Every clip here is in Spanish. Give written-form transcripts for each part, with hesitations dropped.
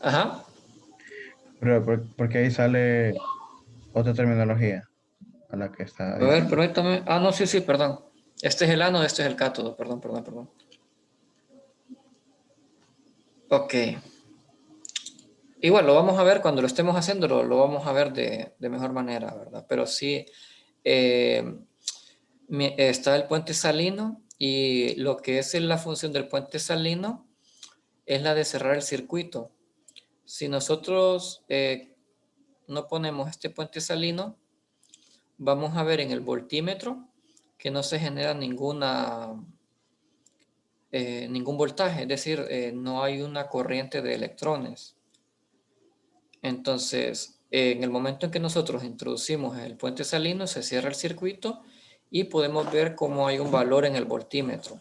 Ajá. Pero porque ahí sale otra terminología a la que está A ver, diciendo. permítame. Ah, no, sí, sí, perdón. Este es el ánodo, este es el cátodo. Perdón, perdón, perdón. Ok. Igual lo vamos a ver cuando lo estemos haciendo, lo vamos a ver de mejor manera, ¿verdad? Pero sí, eh, está el puente salino y lo que es la función del puente salino es la de cerrar el circuito. Si nosotros no ponemos este puente salino, vamos a ver en el voltímetro que no se genera ningún voltaje, es decir, no hay una corriente de electrones. Entonces, en el momento en que nosotros introducimos el puente salino, se cierra el circuito y podemos ver cómo hay un valor en el voltímetro.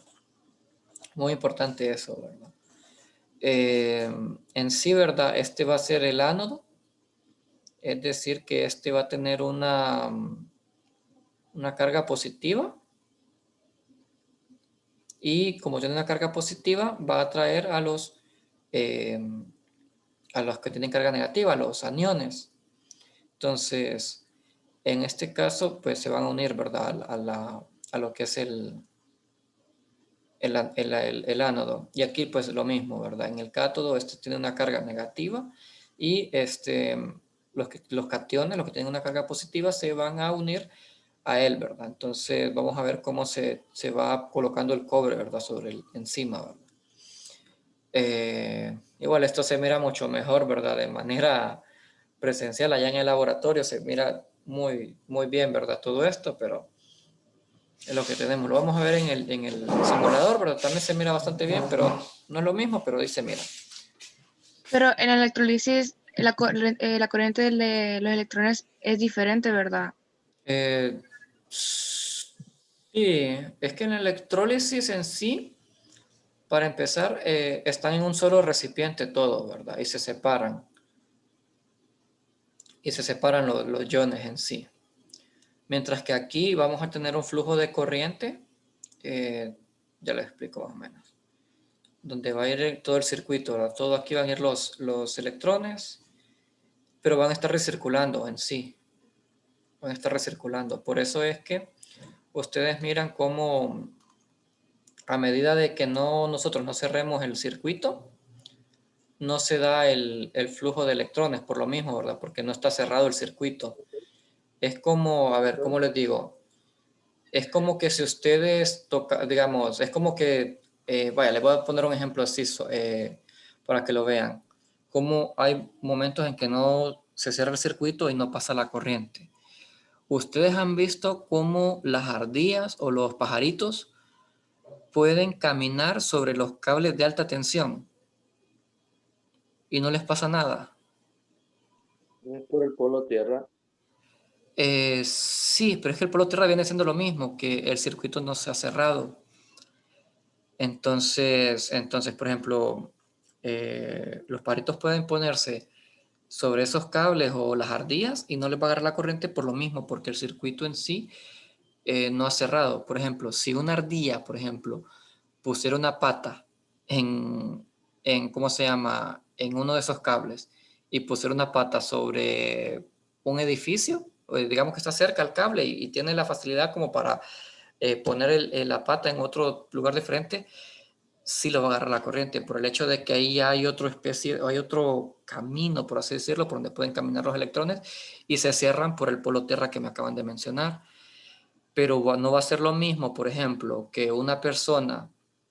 Muy importante eso, ¿verdad? En sí, ¿verdad? Este va a ser el ánodo, es decir, que este va a tener una carga positiva y como tiene una carga positiva, va a atraer eh, a los que tienen carga negativa, a los aniones. Entonces, en este caso, pues se van a unir, ¿verdad? A lo que es el ánodo. Y aquí, pues lo mismo, ¿verdad? En el cátodo, este tiene una carga negativa y los cationes, los que tienen una carga positiva, se van a unir a él, ¿verdad? Entonces, vamos a ver cómo se va colocando el cobre, ¿verdad? Sobre el encima, ¿verdad? Igual esto se mira mucho mejor, ¿verdad? De manera presencial, allá en el laboratorio se mira muy, muy bien, ¿verdad? Todo esto, pero es lo que tenemos. Lo vamos a ver en el simulador, pero también se mira bastante bien, pero no es lo mismo, pero dice, mira. Pero en la electrolisis, la corriente de los electrones es diferente, ¿verdad? Eh, sí, es que en la electrólisis en sí, para empezar, están en un solo recipiente todos, ¿verdad? Y se separan los iones en sí. Mientras que aquí vamos a tener un flujo de corriente, eh, ya les explico más o menos, donde va a ir todo el circuito, ¿verdad? Todo aquí van a ir los electrones, pero van a estar recirculando en sí, van a estar recirculando. Por eso es que ustedes miran cómo a medida de que nosotros no cerremos el circuito, no se da el flujo de electrones por lo mismo, ¿verdad? Porque no está cerrado el circuito. Es como, a ver, ¿cómo les digo? Es como que si ustedes tocan, digamos, es como que, vaya, les voy a poner un ejemplo así para que lo vean. Como hay momentos en que no se cierra el circuito y no pasa la corriente. Ustedes han visto cómo las ardillas o los pajaritos pueden caminar sobre los cables de alta tensión y no les pasa nada. Es por el polo tierra. Sí, pero es que el polo tierra viene siendo lo mismo, que el circuito no se ha cerrado. Entonces, por ejemplo, los pajaritos pueden ponerse sobre esos cables o las ardillas y no les va a agarrar la corriente por lo mismo, porque el circuito en sí no ha cerrado. Por ejemplo, si una ardilla, por ejemplo, pusiera una pata ¿cómo se llama? En uno de esos cables y pusiera una pata sobre un edificio, digamos que está cerca al cable y tiene la facilidad como para poner la pata en otro lugar diferente, sí lo va a agarrar la corriente por el hecho de que ahí hay hay otro camino, por así decirlo, por donde pueden caminar los electrones y se cierran por el polo tierra que me acaban de mencionar. Pero no va a ser lo mismo, por ejemplo, que una persona,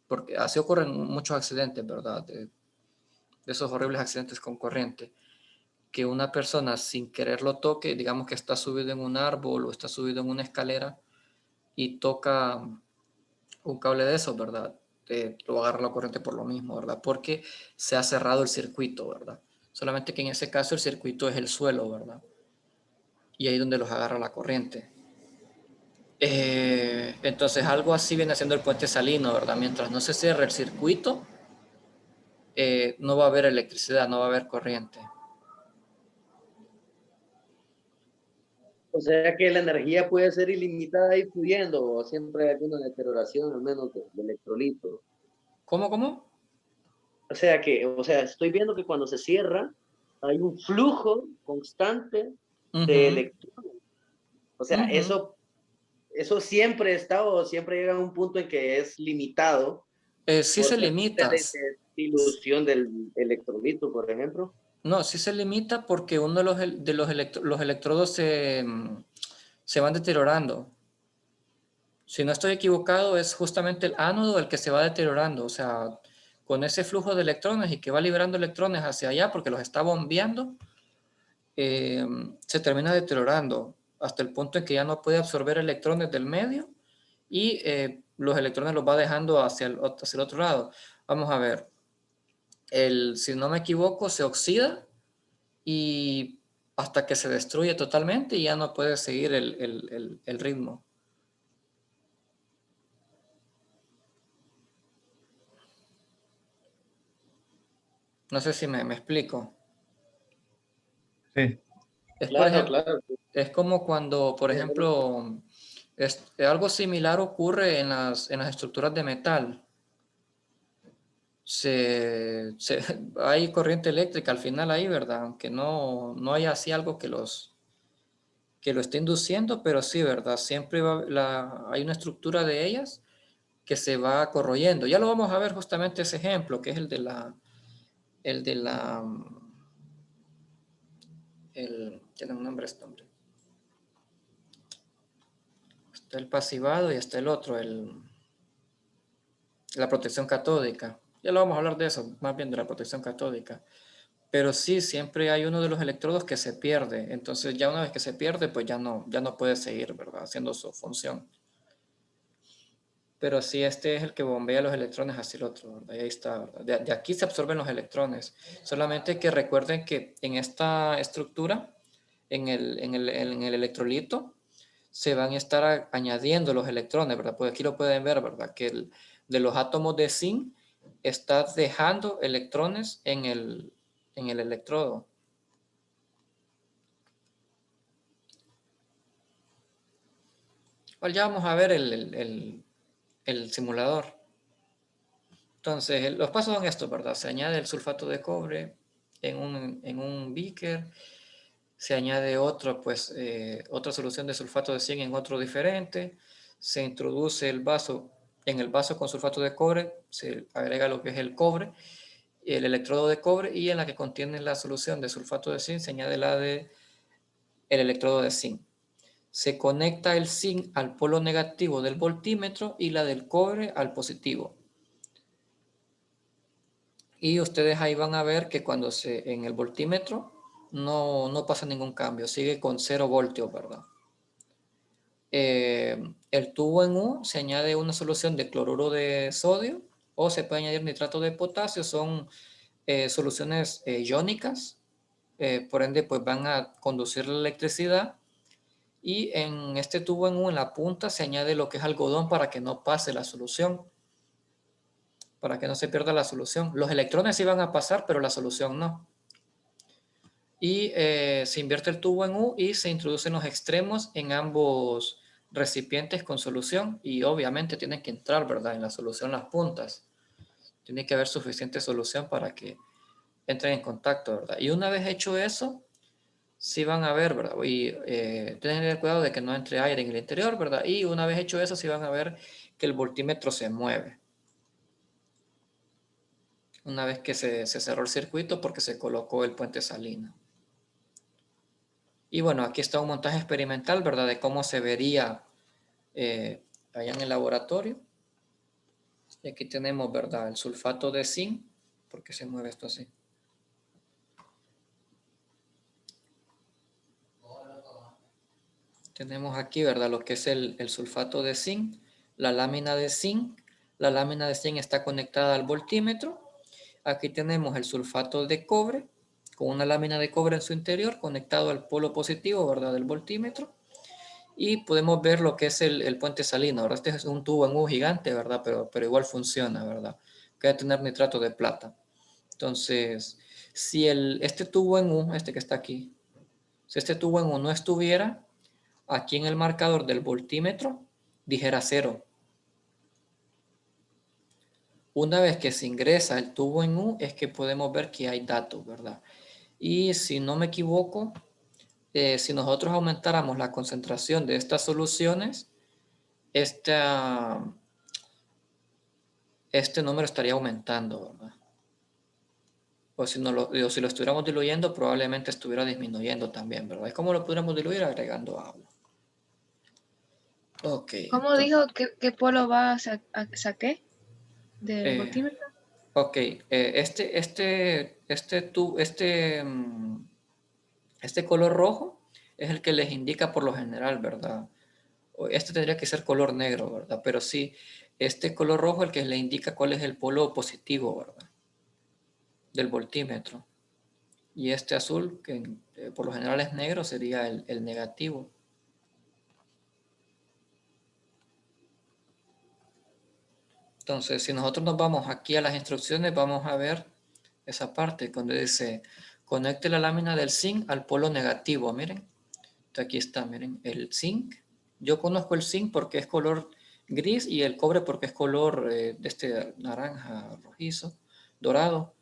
porque así ocurren muchos accidentes, ¿verdad? De esos horribles accidentes con corriente, que una persona sin querer lo toque, digamos que está subido en un árbol o está subido en una escalera y toca un cable de esos, ¿verdad? Lo va a agarrar la corriente por lo mismo, ¿verdad? Porque se ha cerrado el circuito, ¿verdad? Solamente que en ese caso el circuito es el suelo, ¿verdad? Y ahí es donde los agarra la corriente. Entonces algo así viene haciendo el puente salino, ¿verdad? Mientras no se cierre el circuito, no va a haber electricidad, no va a haber corriente. O sea que la energía puede ser ilimitada y fluyendo, o siempre hay alguna deterioración, al menos de electrolitos. ¿Cómo? O sea estoy viendo que cuando se cierra hay un flujo constante de Ujú, electrones. O sea, ujú. eso siempre está o siempre llega a un punto en que es limitado Sí por se ser limita. dilución del electrolito, por ejemplo. No, sí se limita porque uno de los electrodos se van deteriorando. Si no estoy equivocado, es justamente el ánodo el que se va deteriorando. O sea, con ese flujo de electrones y que va liberando electrones hacia allá porque los está bombeando, se termina deteriorando hasta el punto en que ya no puede absorber electrones del medio y los electrones los va dejando hacia el otro lado. Vamos a ver, si no me equivoco, se oxida y hasta que se destruye totalmente y ya no puede seguir el ritmo. No sé si me explico. Sí, Es, por Claro, ejemplo, claro. es como cuando, por ejemplo, algo similar ocurre en las estructuras de metal. Hay corriente eléctrica al final ahí, ¿verdad? Aunque no haya así algo que lo esté induciendo, pero sí, ¿verdad? Siempre hay una estructura de ellas que se va corroyendo. Ya lo vamos a ver justamente ese ejemplo, que es el de la, tiene un nombre este hombre. Está el pasivado y está el otro, la protección catódica. Ya lo vamos a hablar de eso, más bien de la protección catódica. Pero sí, siempre hay uno de los electrodos que se pierde. Entonces ya una vez que se pierde, pues ya no puede seguir, ¿verdad? Haciendo su función. Pero sí, este es el que bombea los electrones hacia el otro, ¿verdad? Y ahí está, ¿verdad? De aquí se absorben los electrones. Solamente que recuerden que en esta estructura, en el electrolito, se van a estar añadiendo los electrones, ¿verdad? Pues aquí lo pueden ver, ¿verdad? Que de los átomos de zinc está dejando electrones en el electrodo. Igual ya vamos a ver el simulador. Entonces, los pasos son estos, ¿verdad? Se añade el sulfato de cobre en un beaker, se añade otra solución de sulfato de zinc en otro diferente, se introduce en el vaso con sulfato de cobre, se agrega lo que es el cobre, el electrodo de cobre, y en la que contiene la solución de sulfato de zinc se añade el electrodo de zinc. Se conecta el zinc al polo negativo del voltímetro y la del cobre al positivo. Y ustedes ahí van a ver que en el voltímetro no pasa ningún cambio, sigue con 0 voltios, ¿verdad? El tubo en U se añade una solución de cloruro de sodio o se puede añadir nitrato de potasio, son soluciones iónicas, por ende pues van a conducir la electricidad. Y en este tubo en U, en la punta, se añade lo que es algodón para que no pase la solución, para que no se pierda la solución. Los electrones sí van a pasar, pero la solución no. Y se invierte el tubo en U y se introducen los extremos en ambos recipientes con solución y obviamente tienen que entrar, ¿verdad? En la solución las puntas. Tiene que haber suficiente solución para que entren en contacto, ¿verdad? Y una vez hecho eso, sí van a ver, ¿verdad? Y tener cuidado de que no entre aire en el interior, ¿verdad? Y una vez hecho eso, sí van a ver que el voltímetro se mueve. Una vez que se cerró el circuito porque se colocó el puente salino. Y bueno, aquí está un montaje experimental, ¿verdad? De cómo se vería allá en el laboratorio. Y aquí tenemos, ¿verdad? El sulfato de zinc. ¿Por qué se mueve esto así? Tenemos aquí, ¿verdad? Lo que es el sulfato de zinc, la lámina de zinc. La lámina de zinc está conectada al voltímetro. Aquí tenemos el sulfato de cobre con una lámina de cobre en su interior conectado al polo positivo, ¿verdad? Del voltímetro. Y podemos ver lo que es el puente salino. Ahora este es un tubo en U gigante, ¿verdad? Pero igual funciona, ¿verdad? Que debe tener nitrato de plata. Entonces, si este tubo en U, este que está aquí, si este tubo en U no estuviera, aquí en el marcador del voltímetro dijera 0. Una vez que se ingresa el tubo en U, es que podemos ver que hay datos, ¿verdad? Y si no me equivoco, si nosotros aumentáramos la concentración de estas soluciones, este número estaría aumentando, ¿verdad? O si lo estuviéramos diluyendo, probablemente estuviera disminuyendo también, ¿verdad? ¿Y cómo lo podríamos diluir? Agregando agua. Ok. ¿Cómo dijo qué polo va a qué? ¿Del Eh, voltímetro? ok. Este color rojo es el que les indica por lo general, ¿verdad? Este tendría que ser color negro, ¿verdad? Pero sí, este color rojo es el que le indica cuál es el polo positivo, ¿verdad? Del voltímetro. Y este azul, que por lo general es negro, sería el negativo. Entonces, si nosotros nos vamos aquí a las instrucciones, vamos a ver esa parte donde dice conecte la lámina del zinc al polo negativo. Miren, aquí está, miren, el zinc. Yo conozco el zinc porque es color gris y el cobre porque es color de este naranja, rojizo, dorado.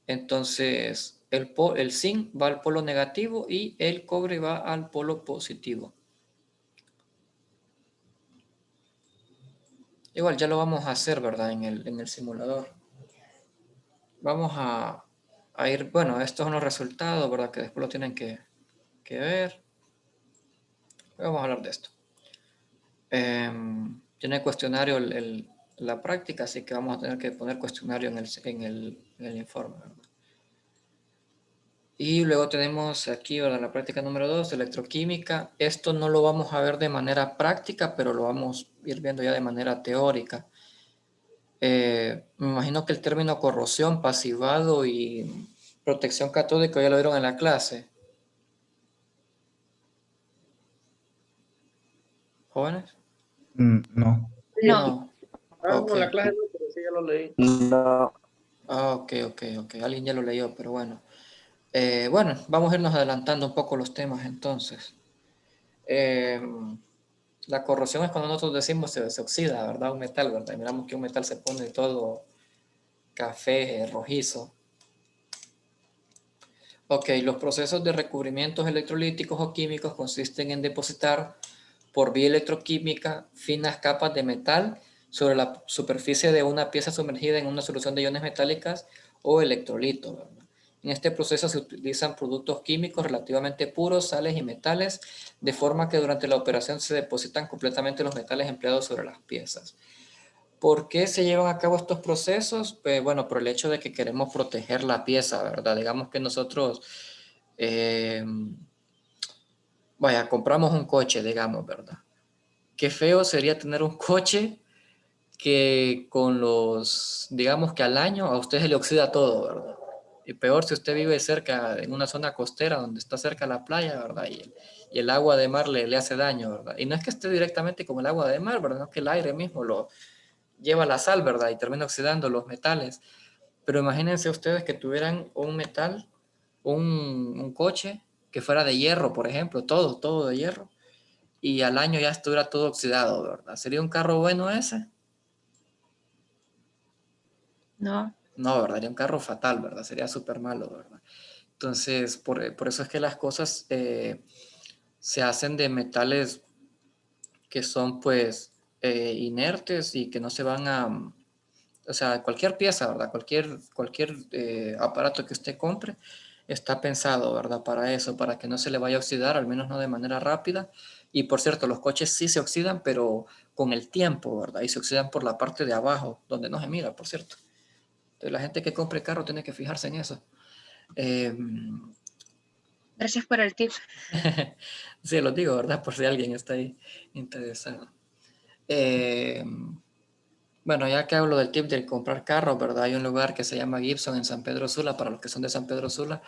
Entonces, el zinc va al polo negativo y el cobre va al polo positivo. Igual ya lo vamos a hacer, ¿verdad? En el simulador. Vamos a ir, bueno, estos son los resultados, ¿verdad? Que después lo tienen que ver. Vamos a hablar de esto. Tiene cuestionario la práctica, así que vamos a tener que poner cuestionario en el informe, ¿verdad? Y luego tenemos aquí, ¿verdad? La práctica número 2, electroquímica. Esto no lo vamos a ver de manera práctica, pero lo vamos a ir viendo ya de manera teórica. Me imagino que el término corrosión, pasivado y protección catódica ya lo vieron en la clase. ¿Jóvenes? No. Sí, No, No. ahora Ok. mismo en la clase no, pero sí ya lo leí. Ok. Alguien ya lo leyó, pero bueno. Bueno, vamos a irnos adelantando un poco los temas entonces. Eh, la corrosión es cuando nosotros decimos se oxida, ¿verdad? Un metal, ¿verdad? Y miramos que un metal se pone todo café, rojizo. Ok, los procesos de recubrimientos electrolíticos o químicos consisten en depositar por vía electroquímica finas capas de metal sobre la superficie de una pieza sumergida en una solución de iones metálicas o electrolitos, ¿verdad? En este proceso se utilizan productos químicos relativamente puros, sales y metales, de forma que durante la operación se depositan completamente los metales empleados sobre las piezas. ¿Por qué se llevan a cabo estos procesos? Pues bueno, por el hecho de que queremos proteger la pieza, ¿verdad? Digamos que nosotros, eh, vaya, compramos un coche, digamos, ¿verdad? Qué feo sería tener un coche que digamos que al año a usted se le oxida todo, ¿verdad? Y peor si usted vive cerca, en una zona costera donde está cerca la playa, ¿verdad? Y el agua de mar le hace daño, ¿verdad? Y no es que esté directamente como el agua de mar, ¿verdad? No es que el aire mismo lo lleva la sal, ¿verdad? Y termina oxidando los metales. Pero imagínense ustedes que tuvieran un metal, un coche que fuera de hierro, por ejemplo, todo de hierro, y al año ya estuviera todo oxidado, ¿verdad? ¿Sería un carro bueno ese? no. No, ¿verdad? Sería un carro fatal, ¿verdad? Sería súper malo, ¿verdad? Entonces, por eso es que las cosas se hacen de metales que son, pues, inertes y que no se van o sea, cualquier pieza, ¿verdad? Cualquier aparato que usted compre está pensado, ¿verdad? Para eso, para que no se le vaya a oxidar, al menos no de manera rápida. Y por cierto, los coches sí se oxidan, pero con el tiempo, ¿verdad? Y se oxidan por la parte de abajo, donde no se mira, por cierto. Entonces, la gente que compre carro tiene que fijarse en eso. Eh, Gracias por el tip. sí, lo digo, ¿verdad? Por si alguien está ahí interesado. Eh, bueno, ya que hablo del tip de comprar carros, ¿verdad? Hay un lugar que se llama Gibson en San Pedro Sula, para los que son de San Pedro Sula,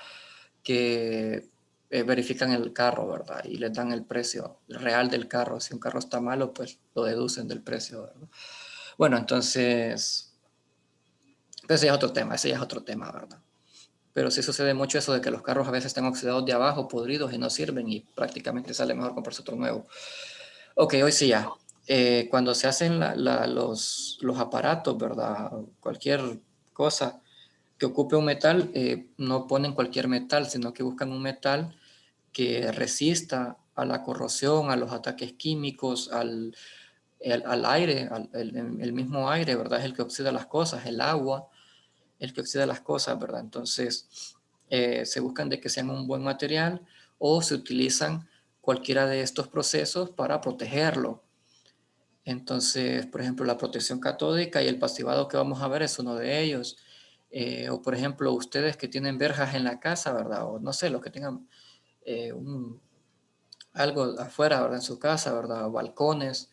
que verifican el carro, ¿verdad? Y les dan el precio real del carro. Si un carro está malo, pues lo deducen del precio, ¿verdad? Bueno, entonces, ese ya es otro tema, ¿verdad? Pero sí sucede mucho eso de que los carros a veces están oxidados de abajo, podridos y no sirven y prácticamente sale mejor comprarse otro nuevo. Ok, hoy sí ya. cuando se hacen los aparatos, ¿verdad? Cualquier cosa que ocupe un metal, no ponen cualquier metal, sino que buscan un metal que resista a la corrosión, a los ataques químicos, al aire, el mismo aire, ¿verdad? Es el que oxida las cosas, el agua, el que oxida las cosas, ¿verdad? Entonces, se buscan de que sean un buen material o se utilizan cualquiera de estos procesos para protegerlo. Entonces, por ejemplo, la protección catódica y el pasivado que vamos a ver es uno de ellos. O, por ejemplo, ustedes que tienen verjas en la casa, ¿verdad? O no sé, los que tengan algo afuera, ¿verdad? En su casa, ¿verdad? O balcones,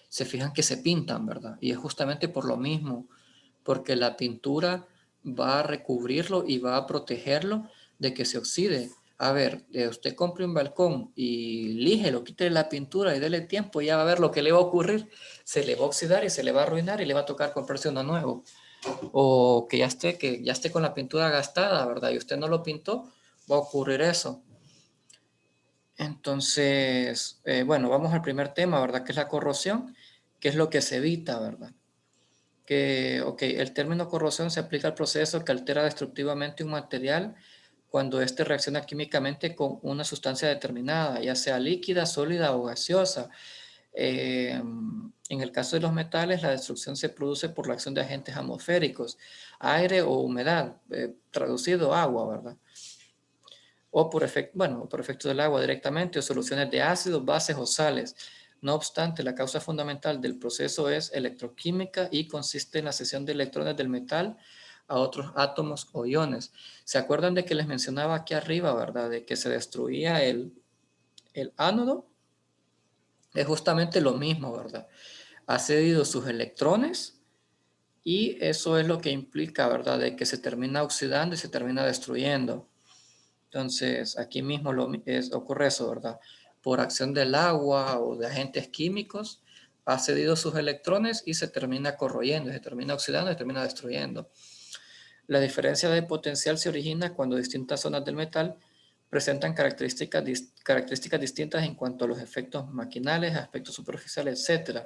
se fijan que se pintan, ¿verdad? Y es justamente por lo mismo, porque la pintura va a recubrirlo y va a protegerlo de que se oxide. A ver, usted compre un balcón y líjelo, quítele la pintura y dele tiempo y ya va a ver lo que le va a ocurrir. Se le va a oxidar y se le va a arruinar y le va a tocar comprarse uno nuevo. O que ya esté con la pintura gastada, ¿verdad? Y usted no lo pintó, va a ocurrir eso. Entonces, bueno, vamos al primer tema, ¿verdad? Que es la corrosión, que es lo que se evita, ¿verdad? El término corrosión se aplica al proceso que altera destructivamente un material cuando éste reacciona químicamente con una sustancia determinada, ya sea líquida, sólida o gaseosa. En el caso de los metales, la destrucción se produce por la acción de agentes atmosféricos, aire o humedad, traducido agua, ¿verdad? O por efecto del agua directamente, o soluciones de ácidos, bases o sales. No obstante, la causa fundamental del proceso es electroquímica y consiste en la cesión de electrones del metal a otros átomos o iones. ¿Se acuerdan de que les mencionaba aquí arriba, verdad? De que se destruía el ánodo. Es justamente lo mismo, ¿verdad? Ha cedido sus electrones y eso es lo que implica, ¿verdad? De que se termina oxidando y se termina destruyendo. Entonces, aquí mismo ocurre eso, ¿verdad? Por acción del agua o de agentes químicos, ha cedido sus electrones y se termina corroyendo, se termina oxidando y se termina destruyendo. La diferencia de potencial se origina cuando distintas zonas del metal presentan características distintas en cuanto a los efectos maquinales, aspectos superficiales, etc.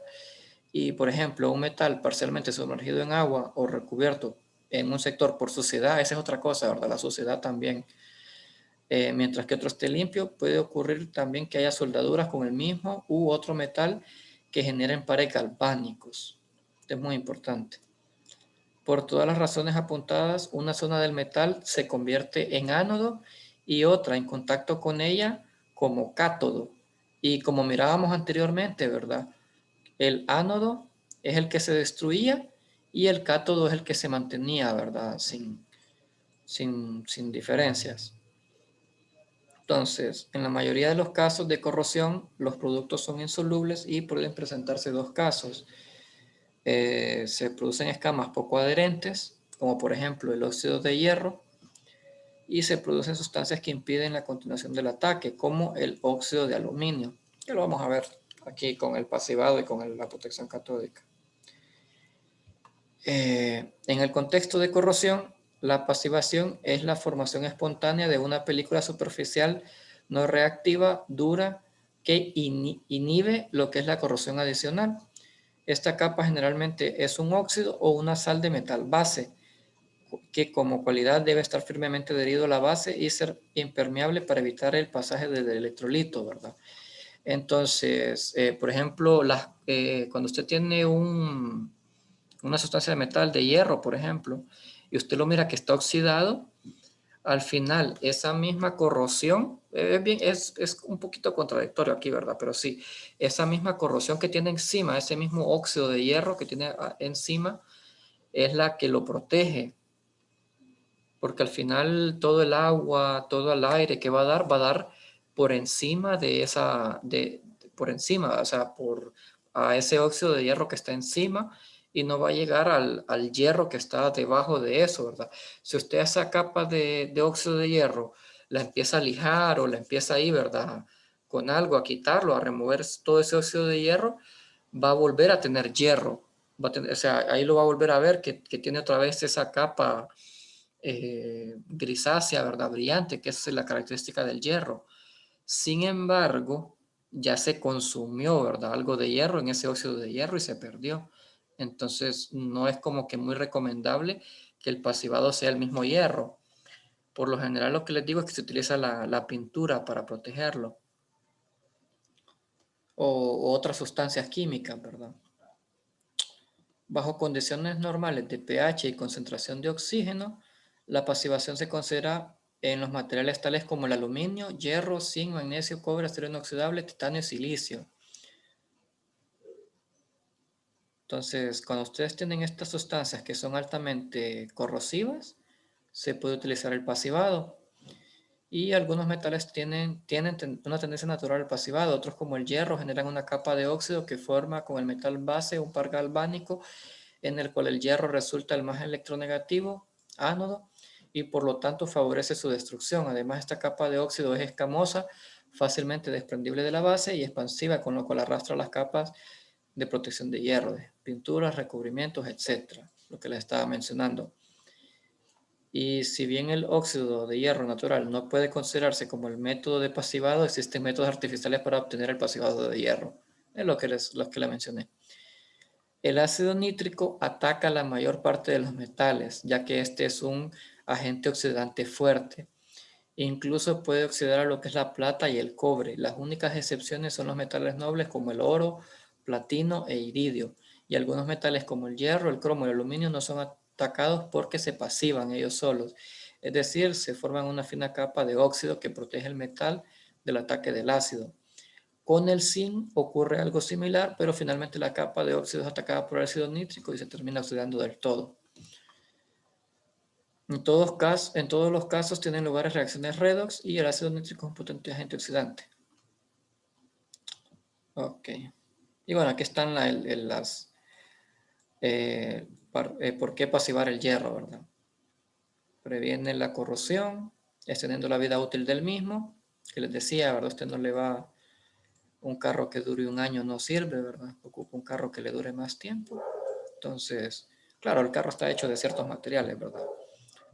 Y, por ejemplo, un metal parcialmente sumergido en agua o recubierto en un sector por suciedad, esa es otra cosa, ¿verdad? La suciedad también. Mientras que otro esté limpio, puede ocurrir también que haya soldaduras con el mismo u otro metal que generen pares galvánicos. Esto es muy importante. Por todas las razones apuntadas, una zona del metal se convierte en ánodo y otra en contacto con ella como cátodo. Y como mirábamos anteriormente, ¿verdad? El ánodo es el que se destruía y el cátodo es el que se mantenía, ¿verdad? Sin diferencias. Entonces, en la mayoría de los casos de corrosión, los productos son insolubles y pueden presentarse dos casos. Se producen escamas poco adherentes, como por ejemplo el óxido de hierro, y se producen sustancias que impiden la continuación del ataque, como el óxido de aluminio, que lo vamos a ver aquí con el pasivado y con la protección catódica. En el contexto de corrosión, la pasivación es la formación espontánea de una película superficial no reactiva, dura, que inhibe lo que es la corrosión adicional. Esta capa generalmente es un óxido o una sal de metal base, que como cualidad debe estar firmemente adherido a la base y ser impermeable para evitar el pasaje del electrolito, ¿verdad? Entonces, por ejemplo, cuando usted tiene una sustancia de metal, de hierro, por ejemplo, y usted lo mira que está oxidado, al final esa misma corrosión, es un poquito contradictorio aquí, ¿verdad? Pero sí, esa misma corrosión que tiene encima, ese mismo óxido de hierro que tiene encima, es la que lo protege, porque al final todo el agua, todo el aire que va a dar por encima por encima, o sea, a ese óxido de hierro que está encima y no va a llegar al hierro que está debajo de eso, ¿verdad? Si usted esa capa de óxido de hierro la empieza a lijar o la empieza ahí, ¿verdad? Con algo, a quitarlo, a remover todo ese óxido de hierro, va a volver a tener hierro. O sea, ahí lo va a volver a ver que tiene otra vez esa capa grisácea, ¿verdad? Brillante, que es la característica del hierro. Sin embargo, ya se consumió, ¿verdad? Algo de hierro en ese óxido de hierro y se perdió. Entonces, no es como que muy recomendable que el pasivado sea el mismo hierro. Por lo general, lo que les digo es que se utiliza la pintura para protegerlo. O otras sustancias químicas, ¿verdad? Bajo condiciones normales de pH y concentración de oxígeno, la pasivación se considera en los materiales tales como el aluminio, hierro, zinc, magnesio, cobre, acero inoxidable, titanio y silicio. Entonces, cuando ustedes tienen estas sustancias que son altamente corrosivas, se puede utilizar el pasivado. Y algunos metales tienen una tendencia natural al pasivado. Otros, como el hierro, generan una capa de óxido que forma con el metal base un par galvánico en el cual el hierro resulta el más electronegativo, ánodo, y por lo tanto favorece su destrucción. Además, esta capa de óxido es escamosa, fácilmente desprendible de la base y expansiva, con lo cual arrastra las capas de protección de hierro, de pinturas, recubrimientos, etcétera, lo que les estaba mencionando. Y si bien el óxido de hierro natural no puede considerarse como el método de pasivado, existen métodos artificiales para obtener el pasivado de hierro. Es lo que les mencioné. El ácido nítrico ataca la mayor parte de los metales, ya que este es un agente oxidante fuerte. Incluso puede oxidar a lo que es la plata y el cobre. Las únicas excepciones son los metales nobles como el oro, platino e iridio. Y algunos metales como el hierro, el cromo y el aluminio no son atacados porque se pasivan ellos solos. Es decir, se forman una fina capa de óxido que protege el metal del ataque del ácido. Con el zinc ocurre algo similar, pero finalmente la capa de óxido es atacada por el ácido nítrico y se termina oxidando del todo. En todos los casos tienen lugar reacciones redox y el ácido nítrico es un potente agente oxidante. Ok. Y bueno, aquí están por qué pasivar el hierro, ¿verdad? Previene la corrosión, extendiendo la vida útil del mismo, que les decía, ¿verdad? Usted no le va... Un carro que dure un año no sirve, ¿verdad? Ocupa un carro que le dure más tiempo. Entonces, claro, el carro está hecho de ciertos materiales, ¿verdad?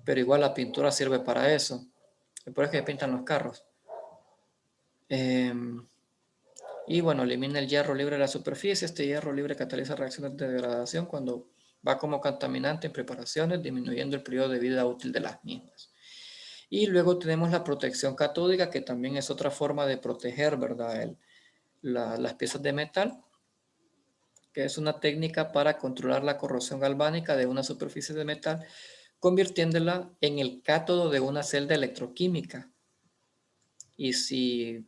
Pero igual la pintura sirve para eso. Por eso es que pintan los carros. Y bueno, elimina el hierro libre de la superficie. Este hierro libre cataliza reacciones de degradación cuando va como contaminante en preparaciones, disminuyendo el periodo de vida útil de las mismas. Y luego tenemos la protección catódica, que también es otra forma de proteger, ¿verdad? Las piezas de metal, que es una técnica para controlar la corrosión galvánica de una superficie de metal, convirtiéndola en el cátodo de una celda electroquímica. Y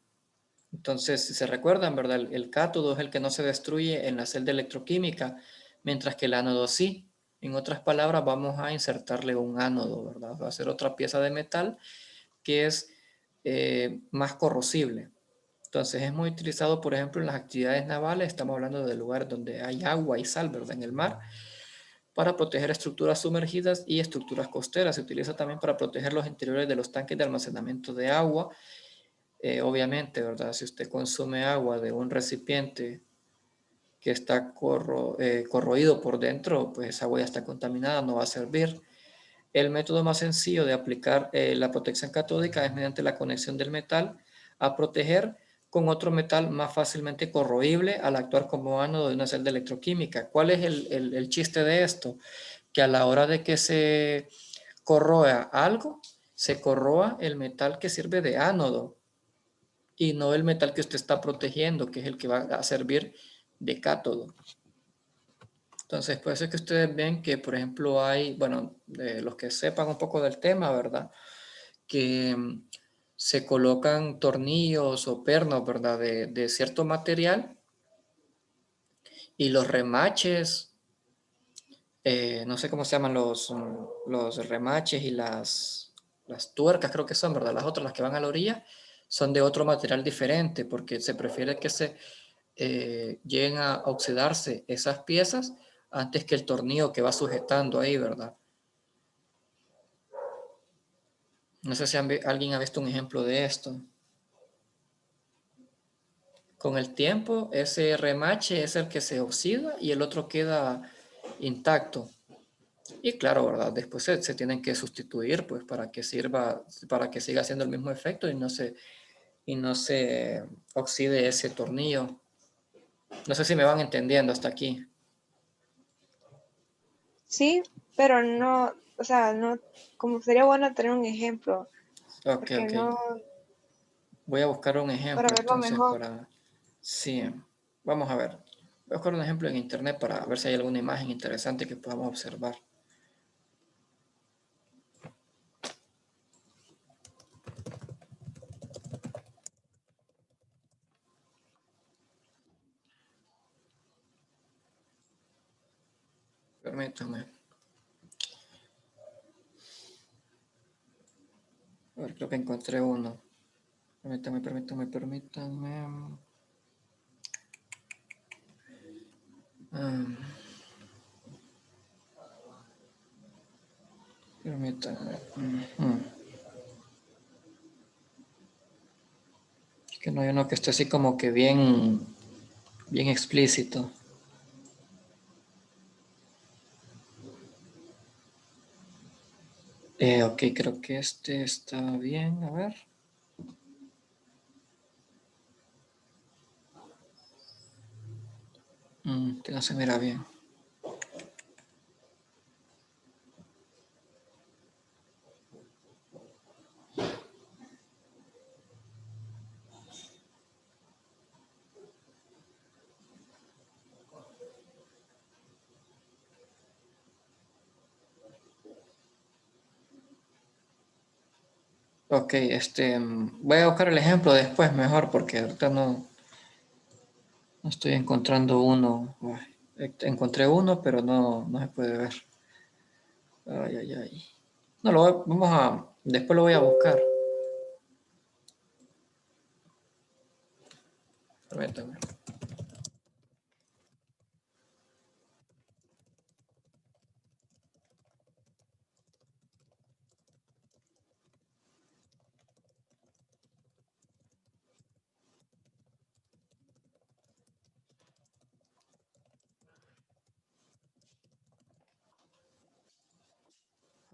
entonces, si se recuerdan, ¿verdad? El cátodo es el que no se destruye en la celda electroquímica, mientras que el ánodo sí. En otras palabras, vamos a insertarle un ánodo, ¿verdad? Va a ser otra pieza de metal que es más corrosible. Entonces es muy utilizado, por ejemplo, en las actividades navales. Estamos hablando de lugares donde hay agua y sal, ¿verdad? En el mar, para proteger estructuras sumergidas y estructuras costeras. Se utiliza también para proteger los interiores de los tanques de almacenamiento de agua. Obviamente, ¿verdad? Si usted consume agua de un recipiente que está corroído por dentro, pues esa agua ya está contaminada, no va a servir. El método más sencillo de aplicar la protección catódica es mediante la conexión del metal a proteger con otro metal más fácilmente corroíble al actuar como ánodo de una celda electroquímica. ¿Cuál es el chiste de esto? Que a la hora de que se corroa algo, se corroa el metal que sirve de ánodo y no el metal que usted está protegiendo, que es el que va a servir de cátodo. Entonces, puede ser que ustedes ven que, por ejemplo, hay, bueno, los que sepan un poco del tema, ¿verdad? Que se colocan tornillos o pernos, ¿verdad? De cierto material y los remaches, no sé cómo se llaman los remaches y las tuercas, creo que son, ¿verdad? Las otras, las que van a la orilla, son de otro material diferente porque se prefiere que se lleguen a oxidarse esas piezas antes que el tornillo que va sujetando ahí, ¿verdad? No sé si alguien ha visto un ejemplo de esto. Con el tiempo, ese remache es el que se oxida y el otro queda intacto. Y claro, ¿verdad? Después se tienen que sustituir, pues, para que sirva, para que siga haciendo el mismo efecto y no se y no se oxide ese tornillo. No sé si me van entendiendo hasta aquí. Sí, pero no, o sea, no, como sería bueno tener un ejemplo, Ok, porque ok. no, Voy a buscar un para ejemplo verlo entonces mejor. para... Sí, vamos a ver. Voy a buscar un ejemplo en internet para ver si hay alguna imagen interesante que podamos observar. Permítame. A ver, creo que encontré uno. Permítame. Ah, permítame. Ujú. Es que no hay uno que esté así como que bien explícito. Ok, creo que este está bien. A ver. Este no se mira bien. Ok, voy a buscar el ejemplo después mejor porque ahorita no estoy encontrando uno. Uy, encontré uno, pero no se puede ver. Ay, ay, ay. No, después lo voy a buscar. Permítame.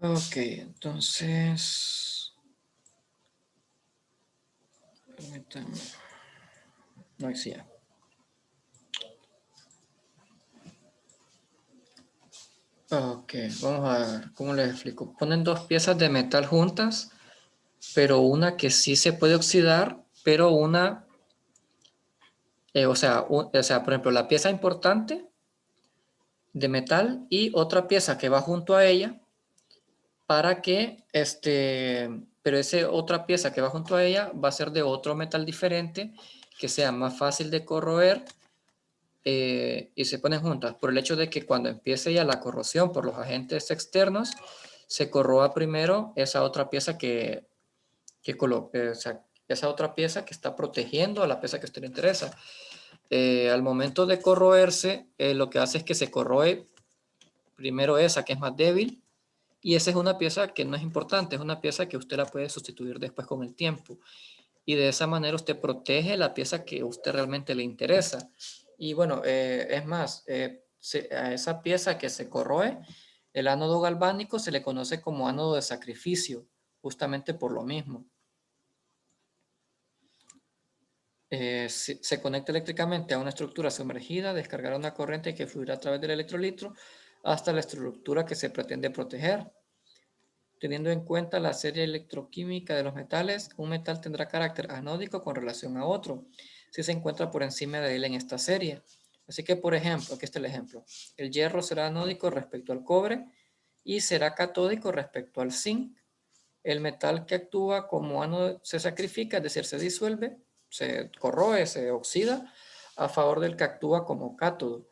Ok, entonces... Permítame. No decía. Ok, vamos a ver, ¿cómo les explico? Ponen dos piezas de metal juntas, pero una que sí se puede oxidar, pero una, o sea, por ejemplo, la pieza importante de metal y otra pieza que va junto a ella para que, pero esa otra pieza que va junto a ella va a ser de otro metal diferente que sea más fácil de corroer y se ponen juntas por el hecho de que cuando empiece ya la corrosión por los agentes externos, se corroa primero esa otra pieza o sea, esa otra pieza que está protegiendo a la pieza que a usted le interesa. Al momento de corroerse, lo que hace es que se corroe primero esa que es más débil y esa es una pieza que no es importante, es una pieza que usted la puede sustituir después con el tiempo. Y de esa manera usted protege la pieza que a usted realmente le interesa. Y bueno, es más, a esa pieza que se corroe, el ánodo galvánico se le conoce como ánodo de sacrificio, justamente por lo mismo. Si se conecta eléctricamente a una estructura sumergida, descargará una corriente que fluirá a través del electrolitro hasta la estructura que se pretende proteger. Teniendo en cuenta la serie electroquímica de los metales, un metal tendrá carácter anódico con relación a otro, si se encuentra por encima de él en esta serie. Así que, por ejemplo, aquí está el ejemplo. El hierro será anódico respecto al cobre y será catódico respecto al zinc. El metal que actúa como ánodo se sacrifica, es decir, se disuelve, se corroe, se oxida, a favor del que actúa como cátodo.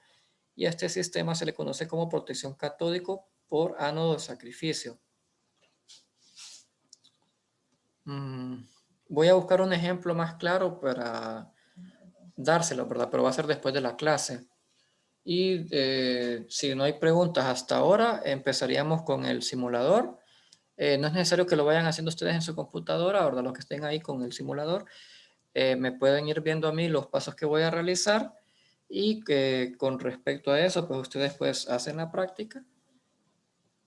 Y a este sistema se le conoce como protección catódico por ánodo de sacrificio. Voy a buscar un ejemplo más claro para dárselo, ¿verdad? Pero va a ser después de la clase. Y si no hay preguntas hasta ahora, empezaríamos con el simulador. No es necesario que lo vayan haciendo ustedes en su computadora, ¿verdad? Los que estén ahí con el simulador, me pueden ir viendo a mí los pasos que voy a realizar y que con respecto a eso, pues ustedes pues hacen la práctica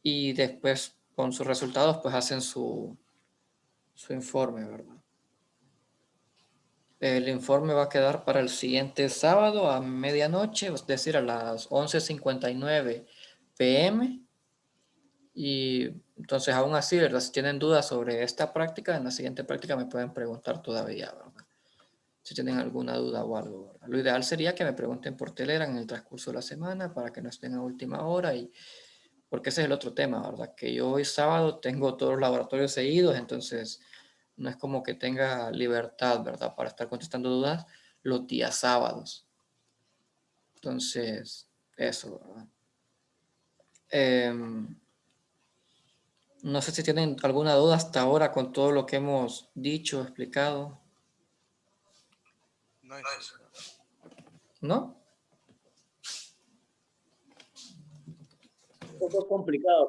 y después con sus resultados pues hacen su informe, ¿verdad? El informe va a quedar para el siguiente sábado a medianoche, es decir, a las 11:59 p.m. Y entonces, aún así, ¿verdad? Si tienen dudas sobre esta práctica, en la siguiente práctica me pueden preguntar todavía, ¿verdad? Si tienen alguna duda o algo, ¿verdad? Lo ideal sería que me pregunten por Telegram en el transcurso de la semana para que no estén a última hora, y porque ese es el otro tema, ¿verdad? Que yo hoy sábado tengo todos los laboratorios seguidos, entonces no es como que tenga libertad, ¿verdad? Para estar contestando dudas los días sábados. Entonces, eso, ¿verdad? No sé si tienen alguna duda hasta ahora con todo lo que hemos dicho, explicado. No, ¿No? Un poco complicado,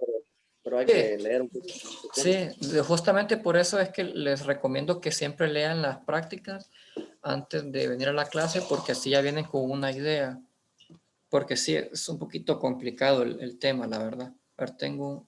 pero hay Sí. que leer un poco. Sí, justamente por eso es que les recomiendo que siempre lean las prácticas antes de venir a la clase, porque así ya vienen con una idea. Porque sí, es un poquito complicado el tema, la verdad. A ver, tengo